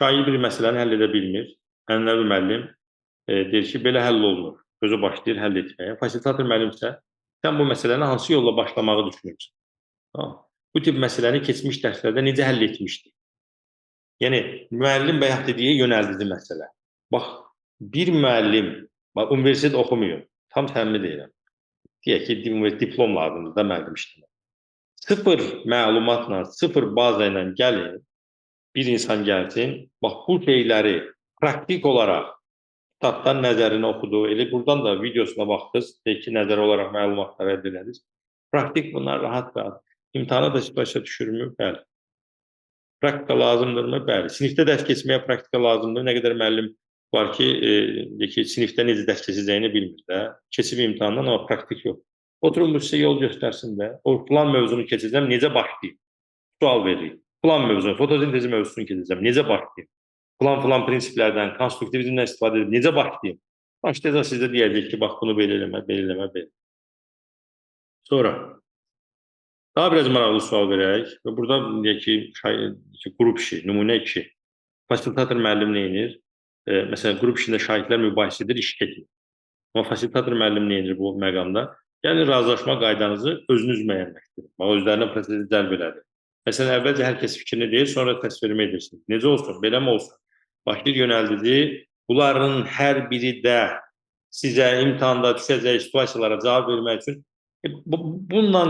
Şair bir məsələni həll edə bilmir. Ənənəvi müəllim deyir ki, belə həll olunur. Sözü başlayır həll etməyə. Fasilitator müəllim isə sən bu məsələni hansı yolla başlamağı düşünürsən? Tamam. Bu tip məsələni keçmiş dərslərdə necə həll etmişdik? Yəni müəllim bayaq dediyi yönəldici məsələ. Bax, bir müəllim, bax, universitet oxumuyor. Tam səmimi deyirəm. Deyək ki, diplom lazımdır da müəllim işləmək. Sıfır məlumatla, sıfır baza ilə gəlin, bir insan gəlsin, bax bu şeyləri praktik olaraq kitabdan nəzərini oxudu, elə buradan da videosuna baxdınız, ki, nəzəri olaraq məlumatlar əldə ediniz. Praktik bunlar rahat-rahat. İmtahana da başa düşürmü? Bəli. Praktika lazımdırmı? Bəli. Sinifdə dərs keçməyə praktika lazımdır. Nə qədər müəllim var ki, sinifdə necə dərs keçəcəyini bilmir də. Keçib imtahandan, amma praktik yox. Oturun, bu sizə yol göstərsin də. O plan mövzunu keçəcəm, necə başlayayım? Sual veririk. Plan mövzunu, fotosintezi mövzusunu keçəcəm, necə başlayayım? Plan prinsiplərdən, konstruktivizmdən istifadə edib, necə başlayayım? Başlayacaq sizə deyəcək ki, bax, bunu belə eləmə, belə eləmə, belə. Sonra, daha biraz maraqlı sual verək və burada deyək ki, qrup işi, nümunə 2. Fasilitator müəllim nə edir? Məsələn, qrup işində şahidlər mübahisə edir, iş getmir. Amma fasilitator müəllim nə edir bu məqamda? Yəni, razılaşma qaydanızı özünüz müəyyənləşdirin. Özlərinə prosesi cəlb elədir. Məsələn, əvvəlcə hər kəs fikrini deyir, sonra təsvirimi edirsiniz. Necə olsun, belə mi olsun? Başlayır yönəldici, bunların hər biri də sizə imtahanda düşəcək situasiyalara cavab vermək üçün bununla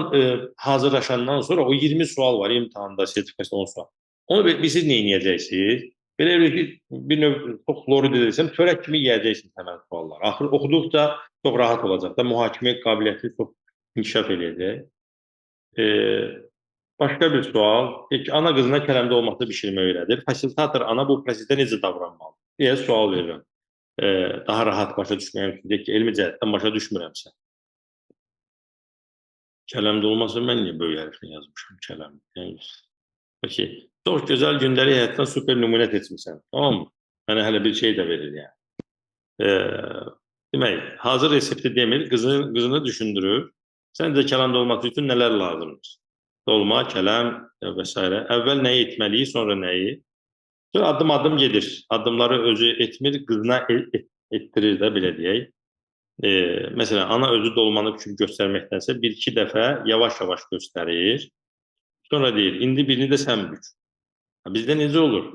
hazırlaşandan sonra o 20 sual var imtahanda, sertifikasyon 10 sual. Onu siz nə edəcəksiniz? Belə bir növ çox lorid edilsəm, çörək kimi yiyəcəksiniz həmən suallar. Axır oxuduqca çox rahat olacaq da, mühakimə qabiliyyəti çox inkişaf edəcək. Başqa bir sual, ana qızına kələmdə olmaqda bişirmə öyrədir. Fasilitator ana bu prosesdə necə davranmalı? Deyə sual verirəm. Daha rahat başa düşməyəm üçün, deyək ki, elmi cəhətdən başa düşmürəmsə. Kələmdə olmasa mən niyə böyük hərflə yazmışam kələmdə? Peki, çox gözəl gündəlik həyatdan super nümunə seçmişsən, tamam mı? Mənə hələ bir şey də verir yəni. Demək, hazır resepti demir, qızını düşündürür. Səncə kələmdə olmaq üçün nələr lazımdır? Dolma, kələm və s. Əvvəl nəyi etməliyik, sonra nəyi? Sonra addım-addım gedir. Addımları özü etmir, qızına etdirir də, belə deyək. Məsələn, ana özü dolmanı büküb göstərməkdənsə bir-iki dəfə yavaş-yavaş göstərir. Sonra deyir, indi birini də sən bük. Bizdə necə olur?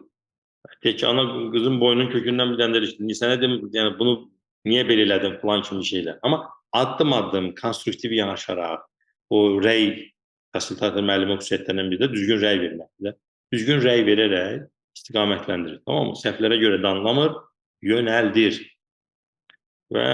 Deyək ki, ana qızın boynunun kökündən bir dənə ilişdir. Sənə deyim, yəni bunu niyə belə elədin falan kimi şeylər. Amma addım-addım, konstruktiv yanaşaraq, o rəy, fasilitator müəllimi xüsusiyyətlərindən biri də düzgün rəy verməkdir. Düzgün rəy verərək istiqamətləndirir. Tamam mı? Səhvlərə görə danlamır, yönəldir. Və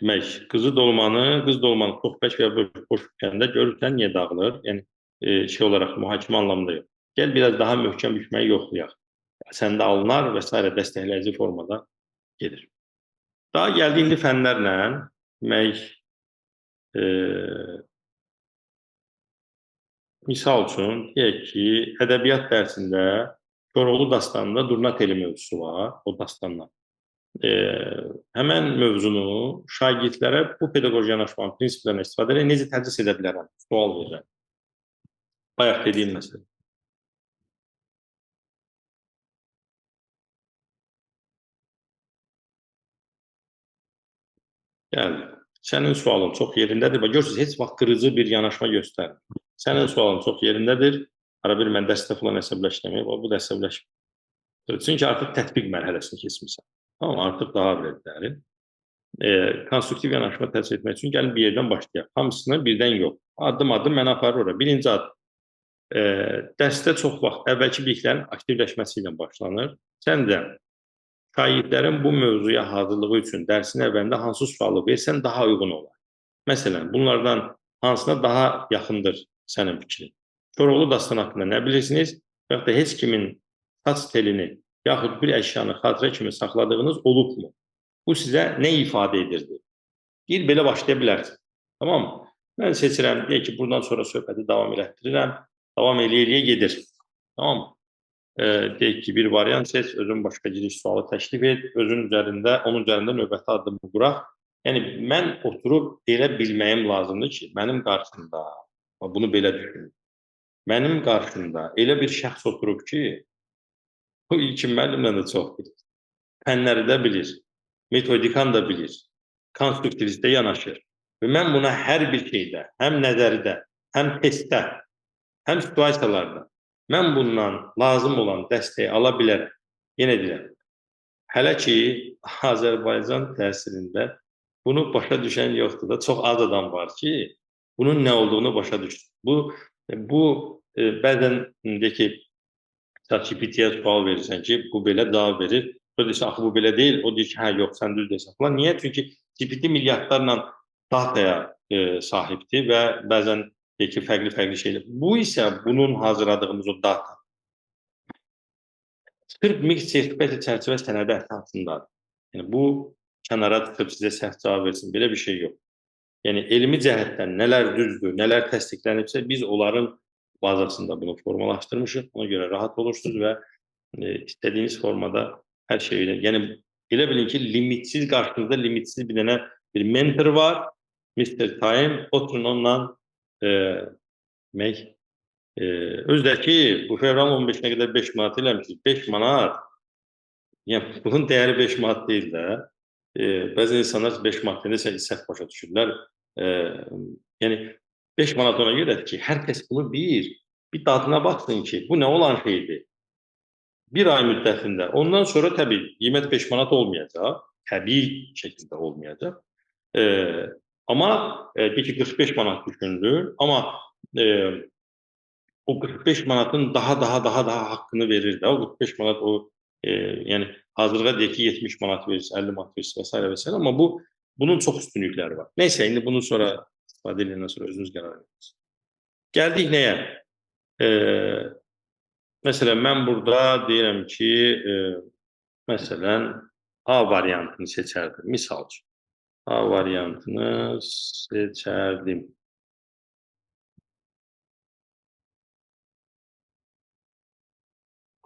demək, qız dolmanı çox bək və boş bükəndə görürsən niyə dağılır? Yəni şey olaraq mühakimə anlamında yox. Gəl biraz daha möhkəm bükməyi yoxlayaq. Səndə alınar və s. dəstəkləyici formada gedir. Daha gəldi indi fənlərlə, demək, misal üçün, deyək ki, ədəbiyyat dərsində Koroğlu dastanında Durna Teli mövzusu var, o dastandan. Həmən mövzunu şagirdlərə bu pedaqoji yanaşmanın prinsiplərinə istifadə edərək necə tədris edə bilərəm? Sual verirəm. Bayaq dediyim məsələ. Yəni, sənin sualın çox yerindədir. Görürsünüz, heç vaxt qırıcı bir yanaşma göstərmir. Sənin sualın çox yerindədir. Ara bir mən dəstə falan əsəbləşdirməyim, bu da əsəbləşmir. Çünki artıq tətbiq mərhələsini keçmirsən. Amma artıq daha belə dərin. Konstruktiv yanaşma təsis etmək üçün gəlin bir yerdən başlayaq. Hamısını birdən yox. Addım-addım mənə aparır ora. Birinci addım. Dərsdə çox vaxt əvvəlki biliklərin aktivləşməsi ilə başlanır. Sən də şagirdlərin bu mövzuya hazırlığı üçün dərsin əvvəlində hansı sualı versən daha uyğun olar. Məsələn, bunlardan hansına daha yaxındır sənin fikrin? Koroğlu dastan haqqında nə bilirsiniz? Yaxud da heç kimin saç telini yaxud bir əşyanı xatirə kimi saxladığınız olubmu? Bu sizə nə ifadə edirdi? Bir belə başlaya bilərsiniz. Tamam mı? Mən seçirəm, deyək ki, buradan sonra söhbəti davam elətdirirəm. Davam eləyə gedir. Tamam mı? Deyək ki, bir variant seç, özün başqa giriş sualı təklif et, onun üzərində növbəti addımı quraq. Yəni, mən oturub elə bilməyim lazımdır ki, mənim qarşımda, bunu belə düşünün, mənim qarşımda elə bir şəxs oturub ki, O İlkin müəllimlə də çox bilir. Fənləri də bilir. Metodikan da bilir. Konstruktivistə yanaşır. Və mən buna hər bir şeydə, həm nəzəridə, həm testdə, həm situasiyalarda mən bundan lazım olan dəstəyi ala bilərəm. Yenə deyirəm, hələ ki, Azərbaycan təsirində bunu başa düşən yoxdur da. Çox az adam var ki, bunun nə olduğunu başa düşsün. Bu bəzən deyək ki, ChatGPT-yə sual verirsən ki, bu belə cavab verir. O deyir ki, axı bu belə deyil. O deyir ki, hə, yox, sən düz deyirsən falan. Niyə? Çünki GPT milyardlarla dataya sahibdir və bəzən deyək ki, fərqli şeylər. Bu isə bunun hazırladığımız o data sırf mix sertifikasiya çərçivə sənədi əsasındadır. Yəni, bu kənara çıxıb sizə səhv cavab versin, belə bir şey yox. Yəni, elmi cəhətdən nələr düzdür, nələr təsdiqlənibsə, biz onların bazasında bunu formalaşdırmışıq. Ona görə rahat olursunuz və istədiyiniz formada hər şeyi, yəni elə bilin ki, limitsiz qarşınızda limitsiz bir dənə bir mentor var, Mr. Time, oturun onunla demək, özdəki bu fevralın 15-nə qədər 5 manat eləmişik. 5 manat, yəni bunun dəyəri 5 manat deyil də. Bəzi insanlar 5 manat deyəndə səhv başa düşürlər. Yəni 5 manat ona görə ki, hər kəs bunu bir dadına baxsın ki, bu nə olan şeydir. Bir ay müddətində. Ondan sonra təbii qiymət 5 manat olmayacaq. Təbii şəkildə olmayacaq. Amma deyək ki, 45 manat düşündür. Amma o 45 manatın daha haqqını verir də. O 45 manat o yəni hazırda deyək ki, 70 manat verirsə, 50 manat verirsə və s. Amma bunun çox üstünlükləri var. Nəysə, indi bunu sonra istifadə edəndən sonra özünüz qərar verirsiniz. Gəldik nəyə? Məsələn, mən burada deyirəm ki, məsələn, A variantını seçərdim. Misal üçün, A variantını seçərdim.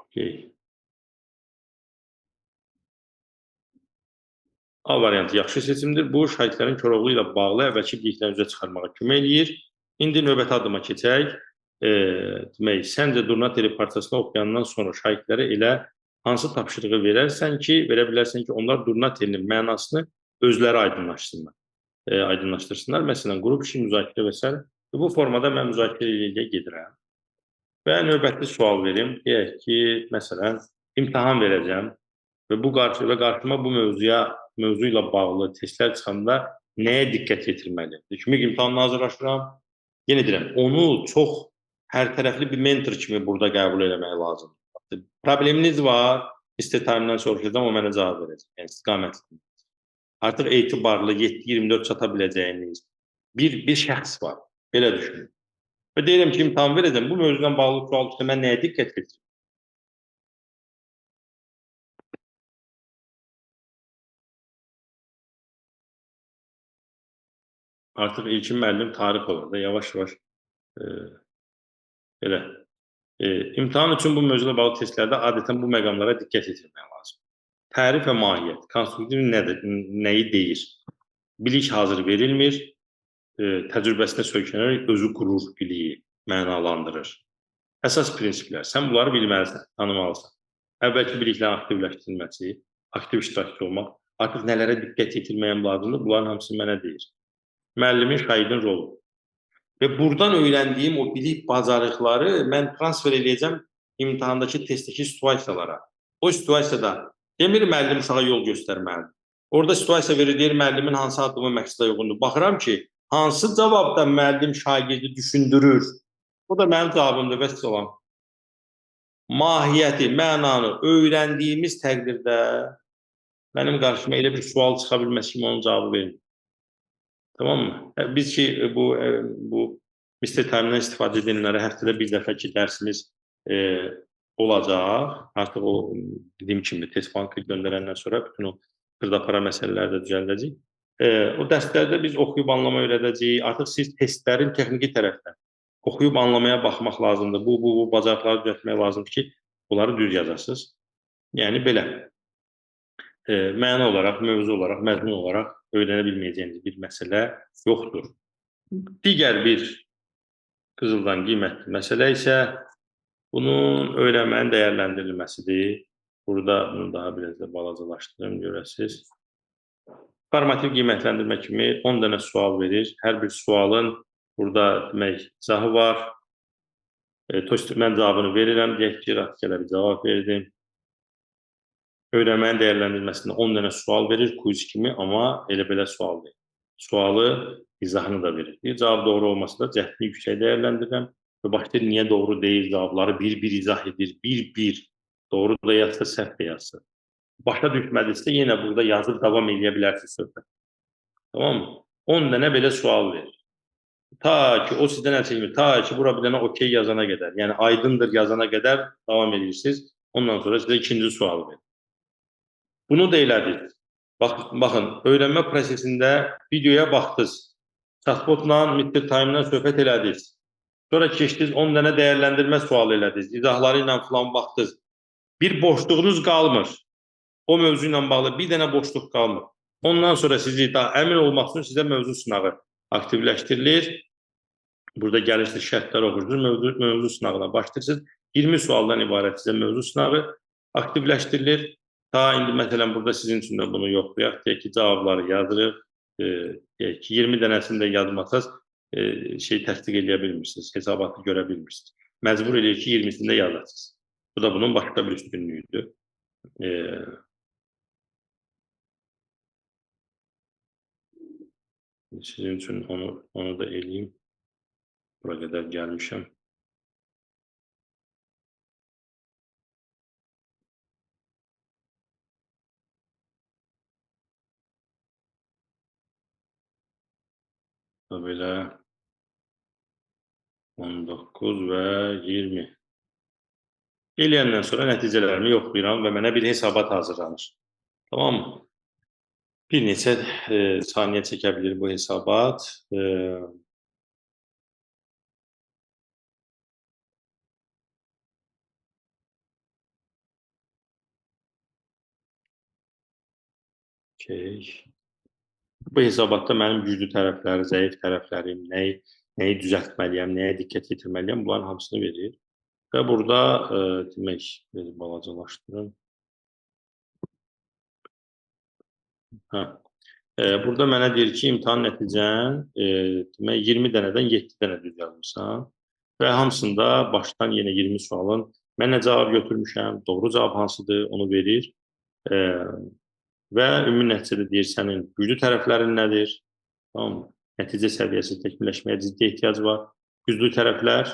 Okay. A variantı yaxşı seçimdir. Bu, şahidlərin Koroğlu ilə bağlı əvvəlki biliklərini üzə çıxarmağa kömək eləyir. İndi növbəti adıma keçək. Demək, səncə Durna Teli parçasını oxuyandan sonra şahidlərə elə hansı tapşırığı verərsən ki, verə bilərsən ki, onlar Durna Telinin mənasını özləri aydınlaşdırsınlar. Məsələn, qrup işi, müzakirə və s. Bu formada mən müzakirə ilə gedirəm. Və növbəti sual verim. Deyək ki, məsələn, imtahan verəcəm və qarşıma bu mövzu ilə bağlı testlər çıxanda nəyə diqqət yetirməliyim? Kimi imtahanla hazırlaşıram. Yenə deyirəm, onu çox hər tərəfli bir mentor kimi burada qəbul eləmək lazımdır. Probleminiz var, istitaimdən soruşacağım, o mənə cavab verəcək. Yəni, istiqamətli. Artıq etibarlı, 7-24 çata biləcəyiniz bir şəxs var. Belə düşünün. Və deyirəm ki, imtahan verəcəm, bu mövzudan bağlı sual üstə mən nəyə diqqət yetirəm? Artıq İlkin müəllim tarix olur da, yavaş-yavaş belə. İmtahan üçün bu mövzuda bağlı testlərdə adətən bu məqamlara diqqət yetirmək lazım. Tərif və mahiyyət, konstruktiv nəyi deyir? Bilik hazır verilmir, təcrübəsinə söykənərək özü qurur biliyi, mənalandırır. Əsas prinsiplər, sən bunları bilməlisən, tanımalısan. Əvvəlki biliklərin aktivləşdirilməsi, aktiv iştirakçı olmaq, artıq nələrə diqqət yetirməyəm lazımdır, bunların hamısı mənə deyir. Müəllimin, şahidin rolu. Və buradan öyrəndiyim o bilik bacarıqları mən transfer edəcəm imtahandakı testdəki situasiyalara. O situasiyada demir müəllim uşağa yol göstərməlidir. Orada situasiya verir, deyir müəllimin hansı addımı məqsədə uyğundur. Baxıram ki, hansı cavabda müəllim şagirdi düşündürür. O da mənim cavabımdır və salam. Mahiyyəti, mənanı öyrəndiyimiz təqdirdə mənim qarşıma elə bir sual çıxa bilməsi kimi onun cavabı verir. Tamam mı? Biz ki, bu Mr. Time-dən istifadə edənlərə həftədə bir dəfə ki, dərsimiz olacaq. Artıq o dediyim kimi test bankı göndərəndən sonra bütün o xırdapara məsələləri də düzəldəcək. O dərslərdə biz oxuyub anlama öyrədəcəyik. Artıq siz testlərin texniki tərəfdən oxuyub anlamaya baxmaq lazımdır. Bu bacarıqları düzəltmək lazımdır ki, bunları düz yazacaqsınız. Yəni belə. Məna olaraq, mövzu olaraq, məzmun olaraq öyrənə bilməyəcəyiniz bir məsələ yoxdur. Digər bir qızıldan qiymətli məsələ isə bunun öyrənmənin dəyərləndirilməsidir. Burada bunu daha biraz da balacalaşdırım görəsiniz. Formativ qiymətləndirmə kimi 10 dənə sual verir. Hər bir sualın burada demək izahı var. Mən cavabını verirəm. Deyək ki, rastgele bir cavab verdim. Öyrənmənin dəyərləndirməsində 10 dənə sual verir, quiz kimi, amma elə belə sual deyil. Sualı, izahını da verir. Cavab doğru olmasa da cəhdini yüksək dəyərləndirirəm və başlayır niyə doğru deyil cavabları bir-bir izah edir, bir-bir. Doğru da yazsa, səhv də yazsa. Başa düşmədisə yenə burada yazıb davam edə bilərsiniz söhbət. Tamam mı? 10 dənə belə sual verir. Ta ki o sizdən əl çəkmir. Ta ki bura bir dənə okey yazana qədər. Yəni aydındır yazana qədər davam edirsiniz. Ondan sonra sizə ikinci sual verir. Bunu da elədik. Baxın, öyrənmə prosesində videoya baxdınız. Chatbotla, Mr. Time-la söhbət elədiniz. Sonra keçdiniz 10 dənə dəyərləndirmə sualı elədiniz. İzahları ilə falan baxdınız. Bir boşluğunuz qalmır. O mövzu ilə bağlı bir dənə boşluq qalmır. Ondan sonra sizi daha əmin olmaq üçün sizə mövzu sınağı aktivləşdirilir. Burada gəlirsiniz, şərtlər oxuyursunuz, mövzu sınağına başlayırsınız. 20 sualdan ibarət sizə mövzu sınağı aktivləşdirilir. Ta indi məsələn burada sizin üçün də bunu yoxlayaq. Deyək ki, cavabları yazırıq. Deyək ki, 20 dənəsini də yazmasaz təsdiq edə bilmirsiniz, hesabatı görə bilmirsiniz. Məcbur edir ki, 20-sini də yazarsınız. Bu da bunun başqa bir üstünlüyüdür. Sizin üçün onu da eləyim. Bura qədər gəlmişəm. Belə 19 və 20. Eləyəndən sonra nəticələrimi yoxlayıram və mənə bir hesabat hazırlanır. Tamam mı? Bir neçə saniyə çəkə bilir bu hesabat. Bu hesabatda mənim güclü tərəfləri, zəif tərəflərim, nəyi düzəltməliyəm, nəyə diqqət yetirməliyəm, bunların hamısını verir. Və burada demək, balacalaşdırım. Burada mənə deyir ki, imtahan nəticən 20 dənədən 7 dənə düz yazmışam və hamısında başdan yenə 20 sualın mən nə cavab götürmüşəm, doğru cavab hansıdır, onu verir və ümumi nəticədə deyir, sənin güclü tərəflərin nədir, tamam mı? Nəticə səviyyəsi təkmilləşməyə ciddi ehtiyac var. Güclü tərəflər,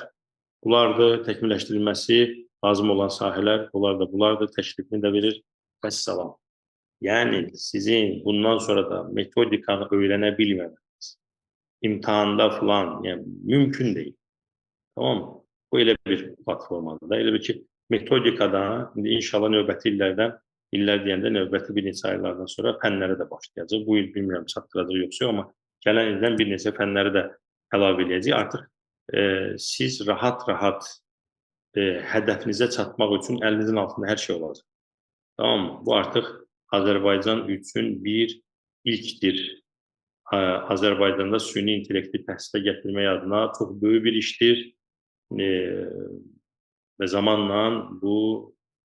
bunlardır, təkmilləşdirilməsi lazım olan sahələr, bunlardır, təklifini də verir və salam. Yəni, sizin bundan sonra da metodikanı öyrənə bilməməniz, imtahanda falan, yəni, mümkün deyil. Tamam mı? Bu elə bir platformadır da. Elə bir ki, metodikada, indi inşallah növbəti illər deyəndə növbəti bir neçə aylardan sonra fənlərə də başlayacaq. Bu il bilmirəm, çatdıracaq yoxsa, amma gələn ildən bir neçə fənləri də əlavə edəcək. Artıq siz rahat-rahat hədəfinizə çatmaq üçün əlinizin altında hər şey olacaq. Tamam mı? Bu artıq Azərbaycan üçün bir ilkdir. Azərbaycanda süni intellekti təhsilə gətirmək adına çox böyük bir işdir və zamanla bu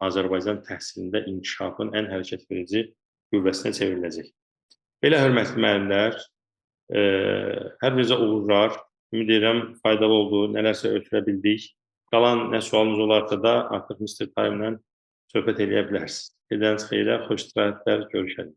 Azərbaycan təhsilində inkişafın ən hərəkət verici qüvvəsinə çevriləcək. Belə hörmətli müəllimlər, hər birinizə uğurlar, ümid edirəm faydalı oldu, nələrsə ötürə bildik. Qalan nə sualınız olarsa da artıq Mr. Time-la söhbət edə bilərsiniz. Edəniz xeyrə, xoş istirahətlər, görüşərik.